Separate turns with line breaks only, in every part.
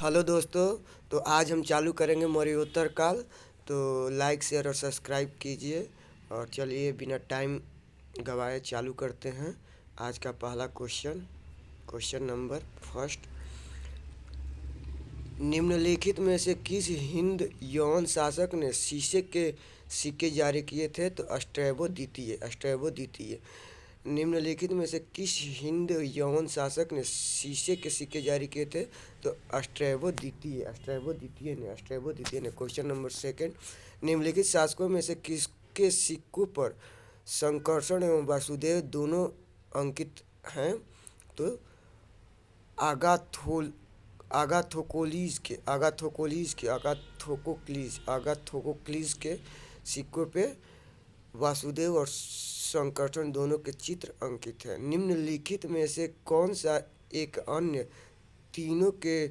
Hello दोस्तों। तो आज हम चालू करेंगे मौर्योत्तर काल। तो लाइक शेयर और सब्सक्राइब कीजिए। और चलिए बिना टाइम गवाए चालू करते हैं। आज का पहला क्वेश्चन, क्वेश्चन नंबर फर्स्ट। निम्नलिखित में से किस हिंद यौन शासक ने शीशे के सिक्के जारी किए थे? तो स्ट्रैबो द्वितीय। निम्नलिखित में से किस हिंद यौन शासक ने शीशे के सिक्के जारी किए थे? तो स्ट्रैबो द्वितीय ने। Question number second. निम्नलिखित शासकों में से किसके सिक्कों पर संकर्षण एवं वासुदेव दोनों अंकित हैं? तो आगाथोल आगाथोकोक्लीज के सिक्कों पे वासुदेव और संकर्षण दोनों के चित्र अंकित हैं। निम्नलिखित में से कौन सा एक अन्य तीनों के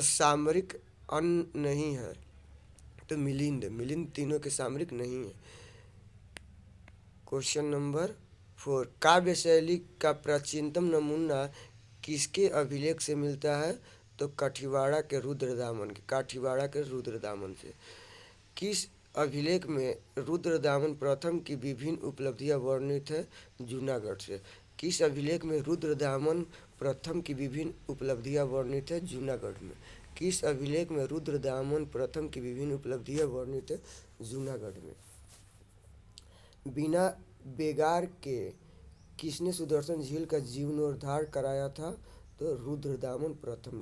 सामरिक अन्न नहीं है? तो मिलिंद तीनों के सामरिक नहीं है। Question number 4। काव्य शैली का प्राचीनतम नमूना किसके अभिलेख से मिलता है? तो काठीवाड़ा के रुद्रदामन से। किस अभिलेख में रुद्रदामन प्रथम की विभिन्न उपलब्धियां वर्णित है? जूनागढ़ से। किस अभिलेख में रुद्रदामन प्रथम की विभिन्न उपलब्धियां वर्णित है? जूनागढ़ में। किस अभिलेख में रुद्रदामन प्रथम की विभिन्न उपलब्धियां वर्णित है? जूनागढ़ में। बिना बेगार के किसने सुदर्शन झील का जीर्णोद्धार कराया था? तो रुद्रदामन प्रथम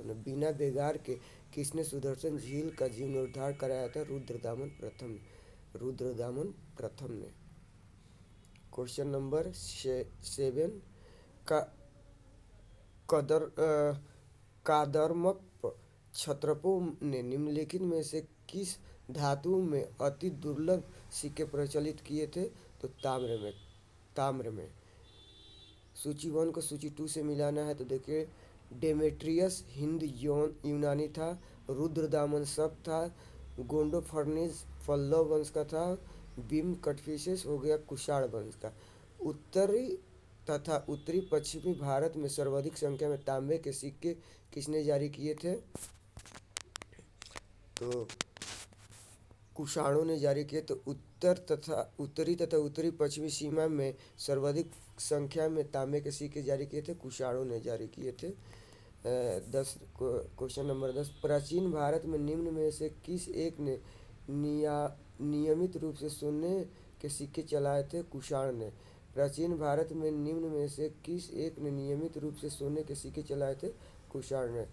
ने। बिना बेगार के किसने सुदर्शन झील का जीर्णोद्धार कराया था? रुद्रदामन प्रथम ने। Question number 7। का कदर कादरमप क्षत्रपों ने निम्नलिखित में से किस धातु में अति दुर्लभ सिक्के प्रचलित किए थे? तो ताम्र में। सूची 1 को सूची 2 से मिलाना है। तो देखिए, डेमेट्रियस हिंद यूनानी था। रुद्रदामन शब्द था। गोंडोफर्निस पल्लव वंश का था। भीम कटफिसेस हो गया कुषाण वंश का। उत्तरी तथा उत्तरी पश्चिमी भारत में सर्वाधिक संख्या में तांबे के सिक्के किसने जारी किए थे? तो कुषाणों ने जारी किए। तो उत्तरी तथा उत्तरी पश्चिमी सीमा में सर्वाधिक संख्या में तांबे के सिक्के जारी किए थे, कुषाणों ने जारी किए थे। 10 क्वेश्चन नंबर 10। प्राचीन भारत में निम्न में से किस एक ने नियमित रूप से सोने के सिक्के चलाए थे? कुषाण ने। प्राचीन भारत में निम्न में से किस एक ने नियमित रूप से सोने के सिक्के चलाए थे? कुषाण ने।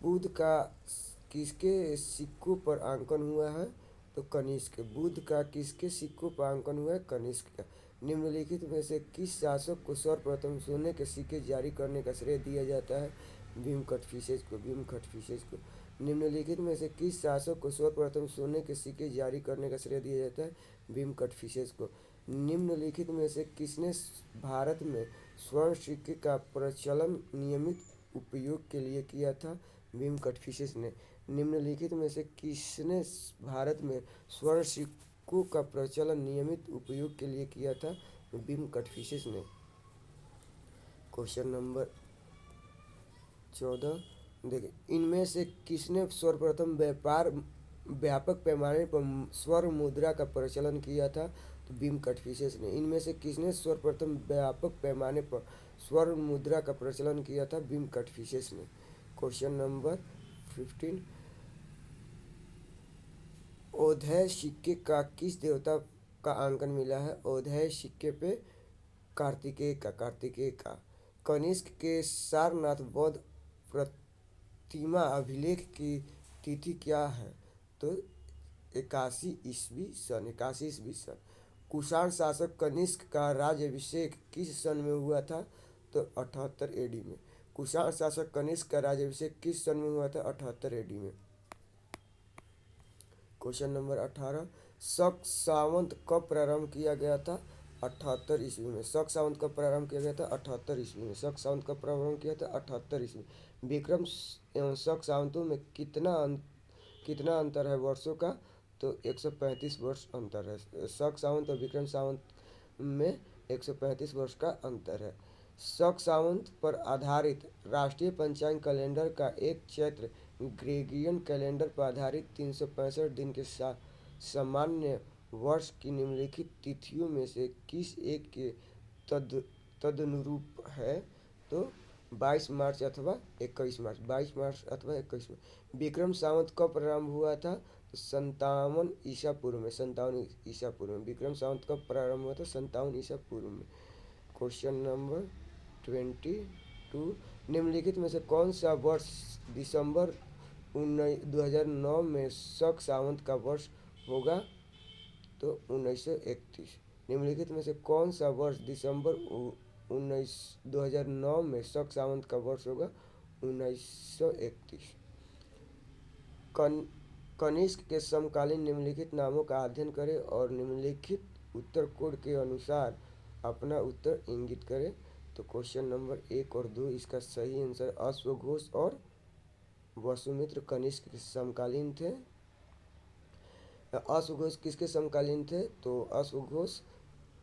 बुध का किसके सिक्कों पर अंकन हुआ है? तो कनिष्क। बुध का किसके सिक्कों पर अंकन हुआ है? कनिष्क का। निम्नलिखित में से किस शासक को सर्वप्रथम सोने के सिक्के जारी करने का श्रेय दिया जाता है? भीम कटफिसेस को। निम्नलिखित में से किस शासक को सर्वप्रथम सोने के सिक्के जारी करने का श्रेय दिया जाता है? भीम कटफिसेस को। निम्नलिखित में से किसने भारत में स्वर्ण सिक्के का प्रचलन नियमित उपयोग के लिए किया था? भीम कटफिसेस ने। निम्नलिखित में से किसने भारत में स्वर्ण सिक्कों का प्रचलन नियमित उपयोग के लिए किया था? भीम कटफिसेस ने। Question number 14। देखिए, इनमें से किसने सर्वप्रथम व्यापक पैमाने पर स्वर्ण मुद्रा का प्रचलन किया था? तो भीम कटफिसेस ने। इनमें से किसने सर्वप्रथम व्यापक पैमाने पर स्वर्ण मुद्रा का प्रचलन किया था? भीम कटफिसेस ने। Question number 15। औधेय सिक्के का किस देवता का अंकन मिला है? औधेय सिक्के पे कार्तिकेय का। कनिष्क के सारनाथ बौद्ध प्रतिमा अभिलेख की तिथि क्या है? तो 81 ईस्वी सन। कुषाण शासक कनिष्क का राज्याभिषेक किस सन में हुआ था? तो 78 एडी में। कुषाण शासक कनिष्क का राज्याभिषेक किस सन में हुआ था? 78 एडी में। Question number 18। शक सावंत कब प्रारंभ किया गया था? 78 ईस्वी में। शक सावंत कब प्रारंभ किया गया था? 78 ईस्वी में। शक सावंत कब प्रारंभ किया था? 78 ईस्वी। विक्रम एवं शक सावंतों में कितना अंतर है वर्षों का? तो 135 वर्ष अंतर है। शक सावंत और विक्रम सावंत में 135 वर्ष का अंतर है। शक सावंत पर आधारित राष्ट्रीय पंचांग कैलेंडर का एक चैत्र ग्रेगोरियन कैलेंडर पर आधारित 365 दिन के सामान्य वर्ष की निम्नलिखित तिथियों में से किस एक के तदनुरूप है? तो 22 मार्च अथवा 21 मार्च, 22 मार्च अथवा 21 मार्च। विक्रम संवत कब प्रारंभ हुआ था? तो 57 ईसा पूर्व में, 57 ईसा पूर्व में। विक्रम संवत कब प्रारंभ हुआ था? 57 ईसा पूर्व में। क्वेश्चन नंबर 22, निम्नलिखित में से कौन सा वर्ष दिसंबर 2009 में शक सावंत का वर्ष होगा? तो 1931। निम्नलिखित में से कौन सा वर्ष दिसंबर 2009 में शक सावंत का वर्ष होगा? 1931। कनिष्क के समकालीन निम्नलिखित नामों का अध्ययन करें और निम्नलिखित उत्तर कोड के अनुसार अपना उत्तर इंगित करें। तो क्वेश्चन नंबर 1 और 2 इसका सही आंसर अश्वघोष और वसुमित्र कनिष्क के समकालीन थे। अश्वघोष किसके समकालीन थे? तो अश्वघोष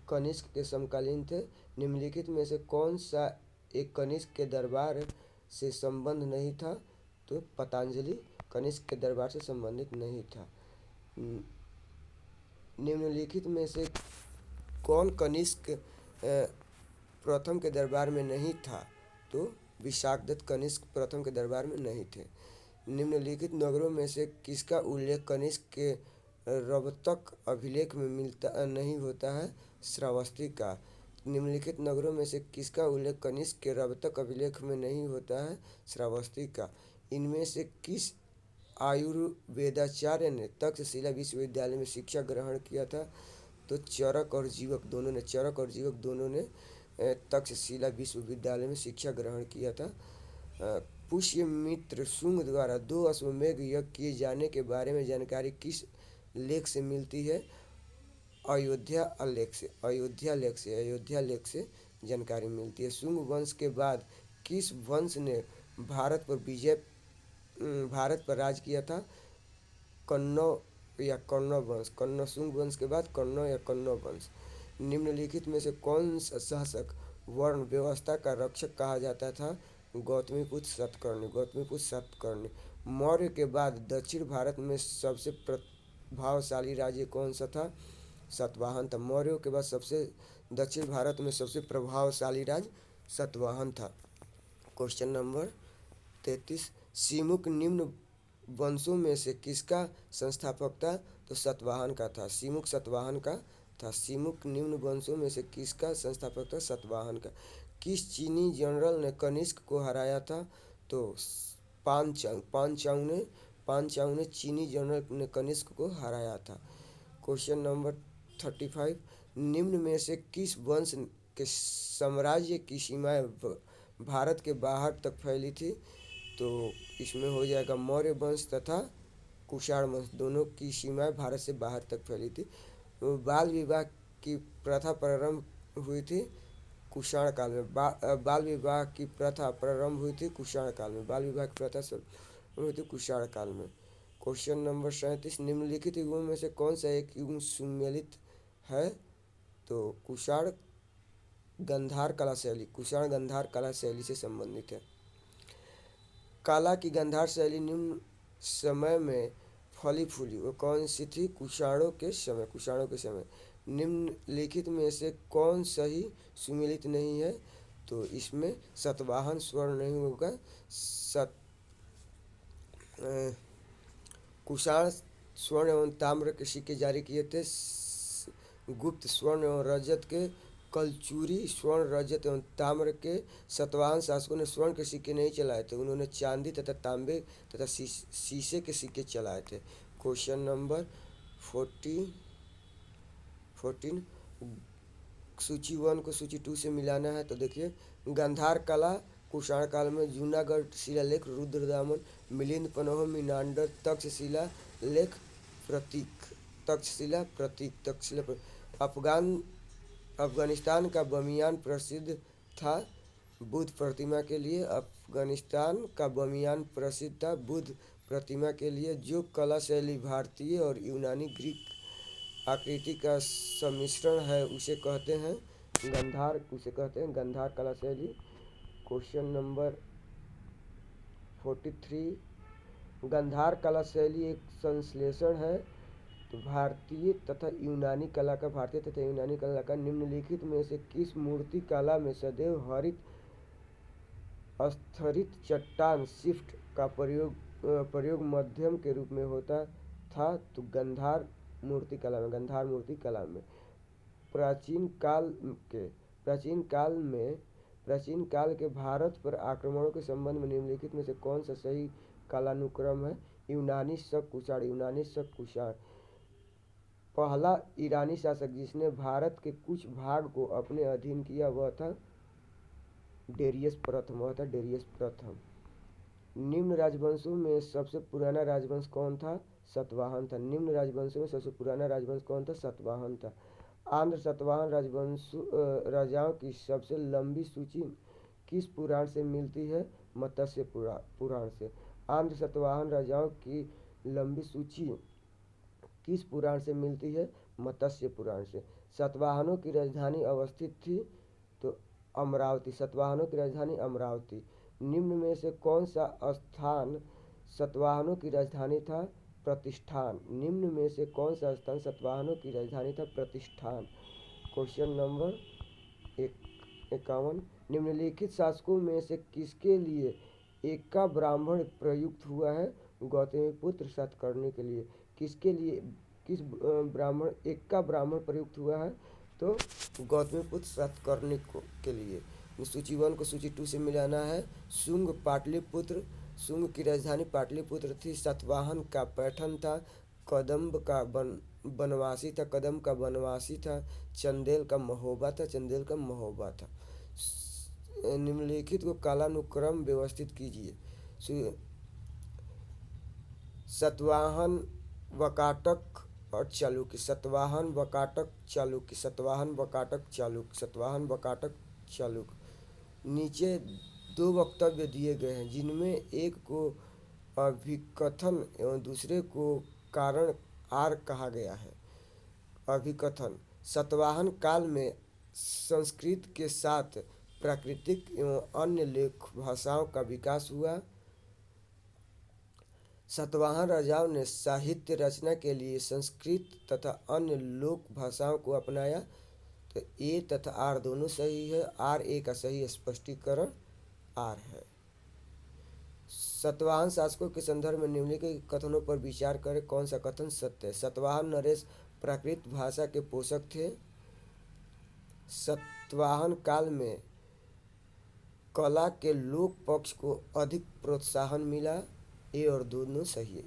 कनिष्क के समकालीन थे। निम्नलिखित में से कौन सा एक कनिष्क के दरबार से संबंध नहीं था? तो पतंजलि कनिष्क के दरबार से संबंधित नहीं था। निम्नलिखित में से कौन कनिष्क प्रथम के दरबार में नहीं था? तो विशाखदत्त कनिष्क प्रथम के दरबार में नहीं थे। निम्नलिखित नगरों में से किसका उल्लेख कनिष्क के रवतक अभिलेख में मिलता नहीं होता है? श्रावस्ती का। निम्नलिखित नगरों में से किसका उल्लेख कनिष्क के रवतक अभिलेख में नहीं होता है? श्रावस्ती का। इनमें से किस आयुर्वेदाचार्य ने तक्षशिला विश्वविद्यालय में शिक्षा ग्रहण किया था? तो चरक और जीवक दोनों ने तक्षशिला विश्वविद्यालय में शिक्षा ग्रहण किया था। पुष्यमित्र शुंग द्वारा 2 अश्वमेध यज्ञ किए जाने के बारे में जानकारी किस लेख से मिलती है? अयोध्या लेख से जानकारी मिलती है। शुंग वंश के बाद किस वंश ने भारत पर राज किया था? कण्व वंश। शुंग वंश के बाद कण्व वंश। निम्नलिखित में से कौन सा शासक वर्ण व्यवस्था का रक्षक कहा जाता था? गौतमीपुत्र सातकर्णी। मौर्य के बाद दक्षिण भारत में सबसे प्रभावशाली राज्य कौन सा था? सातवाहन था। मौर्यों के बाद दक्षिण भारत में सबसे प्रभावशाली राज्य सातवाहन था। क्वेश्चन नंबर 33, सिमुक निम्न वंशों में से किसका संस्थापक था? तो सातवाहन का था। सिमुक सातवाहन का था। सिमुक निम्न वंशों में से किसका संस्थापक था? सातवाहन का। किस चीनी जनरल ने कनिष्क को हराया था? तो पांचांग ने चीनी जनरल ने कनिष्क को हराया था। क्वेश्चन नंबर 35, निम्न में से किस वंश के साम्राज्य की सीमाएं भारत के बाहर तक फैली थी? तो इसमें हो जाएगा मौर्य वंश तथा कुषाण वंश, दोनों की सीमाएं भारत से बाहर तक फैली थी। तो बाल विवाह की प्रथा प्रारंभ हुई थी कुषाण काल में। बाल विवाह की प्रथा प्रारंभ हुई थी कुषाण काल में। बाल विवाह की प्रथा हुई थी कुषाण काल में। क्वेश्चन नंबर 37, निम्नलिखित युगों में से कौन सा एक युग सुमेलित है? तो कुषाण गंधार कला शैली से संबंधित है। काला की गंधार शैली निम्न समय में फली फूली वो कौन सी थी? कुषाणों के समय। निम्नलिखित में से कौन सही सुमेलित नहीं है? तो इसमें सातवाहन स्वर्ण नहीं होगा। कुषाण स्वर्ण एवं ताम्र के सिक्के जारी किए थे। गुप्त स्वर्ण एवं रजत के। कलचुरी स्वर्ण रजत एवं ताम्र के। सातवाहन शासकों ने स्वर्ण के सिक्के नहीं चलाए थे, उन्होंने चांदी तथा तांबे तथा शीशे के सिक्के चलाए थे। क्वेश्चन नंबर 14, सूची 1 को सूची 2 से मिलाना है। तो देखिए, गंधार कला कुषाण काल में, जूनागढ़ शिलालेख रुद्रदामन, मिलिंद पनोह मीनांडर, तक्षशिला प्रतीक। अफगानिस्तान का बमियान प्रसिद्ध था बुद्ध प्रतिमा के लिए। जो कला शैली भारतीय और यूनानी ग्रीक आकृति का सम्मिश्रण है उसे कहते हैं गंधार उसे कहते हैं, गंधार कला शैली। क्वेश्चन नंबर 43, गंधार कला शैली एक संश्लेषण है। तो भारतीय तथा यूनानी कला का, भारतीय तथा यूनानी कला का निम्नलिखित में से किस मूर्ति कला में सदैव हरित स्थरित चट्टान शिफ्ट का प्रयोग मध्यम के रूप में होता था? तो गंधार मूर्ति कला में, गंधार मूर्ति कला में। प्राचीन काल के प्राचीन काल के भारत पर आक्रमणों के संबंध में निम्नलिखित में से कौन सा सही कालानुक्रम है? यूनानी शक कुषाण, यूनानी शक कुषाण। पहला ईरानी शासक जिसने भारत के कुछ भाग को अपने अधीन किया वह था डेरियस प्रथम। निम्न राजवंशों में सबसे पुराना राजवंश कौन था? सातवाहन था। निम्न राजवंशों में सबसे पुराना राजवंश कौन था? सातवाहन था। आंध्र सातवाहन राजाओं की सबसे लंबी सूची किस पुराण से मिलती है? मत्स्य पुराण से। आंध्र सातवाहन राजाओं की लंबी सूची किस पुराण से मिलती है? मत्स्य पुराण से। सातवाहनों की राजधानी अवस्थित थी? तो अमरावती। सातवाहनों की राजधानी अमरावती। निम्न में से कौन सा स्थान सातवाहनों की राजधानी था? प्रतिष्ठान। निम्न में से कौन सा स्थान सातवाहनों की राजधानी था? प्रतिष्ठान। क्वेश्चन नंबर 51, निम्नलिखित शासकों में से किसके लिए एका ब्राह्मण प्रयुक्त हुआ है? गौतमीपुत्र सातकर्णी के लिए। किसके लिए एका ब्राह्मण प्रयुक्त हुआ है? तो गौतमीपुत्र सातकर्णी के लिए। सूची 1 को सूची 2 से मिलाना है। शुंग पाटलिपुत्र, शुंग की राजधानी पाटलिपुत्र थी। सातवाहन का पैठन था। कदम्ब का बनवासी था। चंदेल का महोबा था। निम्नलिखित को कालानुक्रम व्यवस्थित कीजिए। सातवाहन, वाकाटक और चालुक्य। नीचे 2 वक्तव्य दिए गए हैं जिनमें एक को अभिकथन एवं दूसरे को कारण आर कहा गया है। अभिकथन, सातवाहन काल में संस्कृत के साथ प्राकृतिक एवं अन्य लेख भाषाओं का विकास हुआ। सातवाहन राजाओं ने साहित्य रचना के लिए संस्कृत तथा अन्य लोक भाषाओं को अपनाया। तो ए तथा आर दोनों सही है। आर ए का सही स्पष्टीकरण आर है। सातवाहन शासकों के संदर्भ में निम्नलिखित कथनों पर विचार करें। कौन सा कथन सत्य है? सातवाहन नरेश प्राकृत भाषा के पोषक थे। सातवाहन काल में कला के लोक पक्ष को अधिक प्रोत्साहन मिला। ए और दोनों सही है।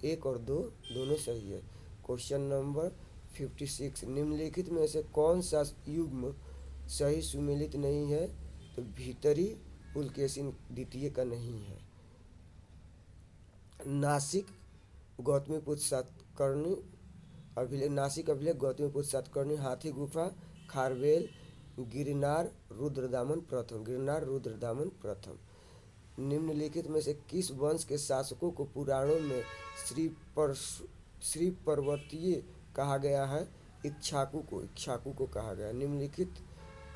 एक और दो दोनों सही है। क्वेश्चन नंबर 56, निम्नलिखित में से कौन सा युग्म सही सुमेलित नहीं है? तो भीतरी पुलकेशिन द्वितीय का नहीं है। नासिक गौतमीपुत्र सातकर्णी अभिलेख गौतमीपुत्र सातकर्णी, हाथी गुफा, खारवेल, गिरनार रुद्रदामन प्रथम। निम्नलिखित में से किस वंश के शासकों को पुराणों में श्री पर्वतीय कहा गया है? इक्ष्वाकु को कहा गया। निम्नलिखित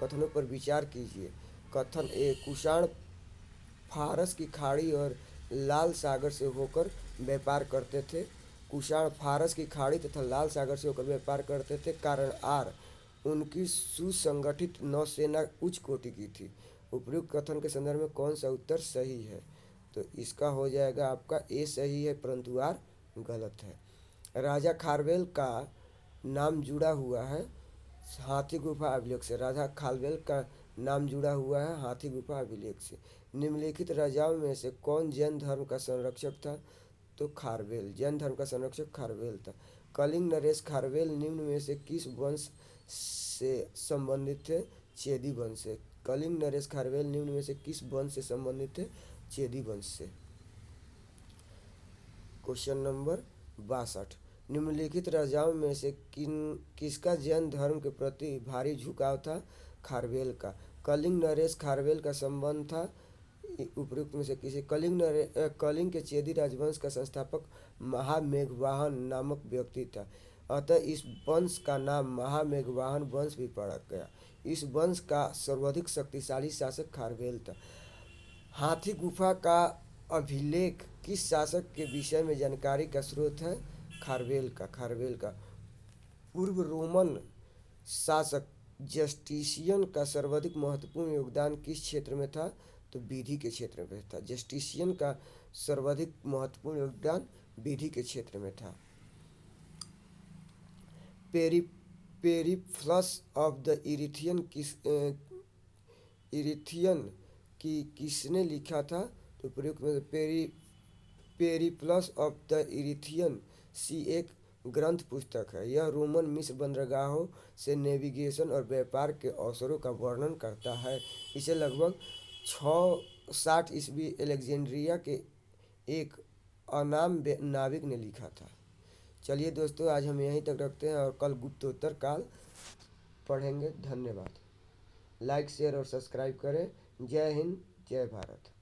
कथनों पर विचार कीजिए। कथन ए, कुषाण फारस की खाड़ी और लाल सागर से होकर व्यापार करते थे। कुषाण फारस की खाड़ी तथा लाल सागर से होकर व्यापार करते थे। कारण आर, उनकी सुसंगठित नौसेना उच्च कोटि की थी। उपयुक्त कथन के संदर्भ में कौन सा उत्तर सही है? तो इसका हो जाएगा आपका ए सही है, परंतु आर गलत है। राजा खारवेल का नाम जुड़ा हुआ है हाथी गुफा अभिलेख से। राजा खारवेल का नाम जुड़ा हुआ है हाथी गुफा अभिलेख से। निम्नलिखित राजाओं में से कौन जैन धर्म का संरक्षक था? तो खारवेल, जैन धर्म का संरक्षक खारवेल था। कलिंग नरेश खारवेल निम्न में से किस वंश से संबंधित थे? चेदी वंश से। कलिंग नरेश खारवेल निम्न में से किस वंश से संबंधित थे? चेदी वंश से। क्वेश्चन नंबर 62, निम्नलिखित राजाओं में से किसका जैन धर्म के प्रति भारी झुकाव था? खारवेल का। कलिंग नरेश खारवेल का संबंध था उपयुक्त में से किसी? कलिंग के चेदी राजवंश का संस्थापक महामेघवाहन नामक व्यक्ति था। अतः इस वंश का नाम महामेघवाहन वंश भी पड़ा गया। इस वंश का सर्वाधिक शक्तिशाली शासक खारवेल था। हाथी गुफा का अभिलेख किस शासक के विषय में जानकारी का स्रोत है? खारवेल का। पूर्व रोमन शासक जस्टिशियन का सर्वाधिक महत्वपूर्ण योगदान किस क्षेत्र में था? तो विधि के क्षेत्र में था। जस्टिशियन का सर्वाधिक महत्वपूर्ण योगदान विधि के क्षेत्र में था। पेरिप्लस ऑफ द इरिथियन की किसने लिखा था? तो प्रयुक्त में पेरिप्लस ऑफ द इरिथियन सी एक ग्रंथ पुस्तक है। यह रोमन मिस्र बंदरगाहों से नेविगेशन और व्यापार के अवसरों का वर्णन करता है। इसे लगभग 660 ईस्वी अलेक्जेंड्रिया के एक अनाम नाविक ने लिखा था। चलिए दोस्तों, आज हम यहीं तक रखते हैं और कल गुप्तोत्तर काल पढ़ेंगे। धन्यवाद। लाइक शेयर और सब्सक्राइब करें। जय हिंद, जय भारत।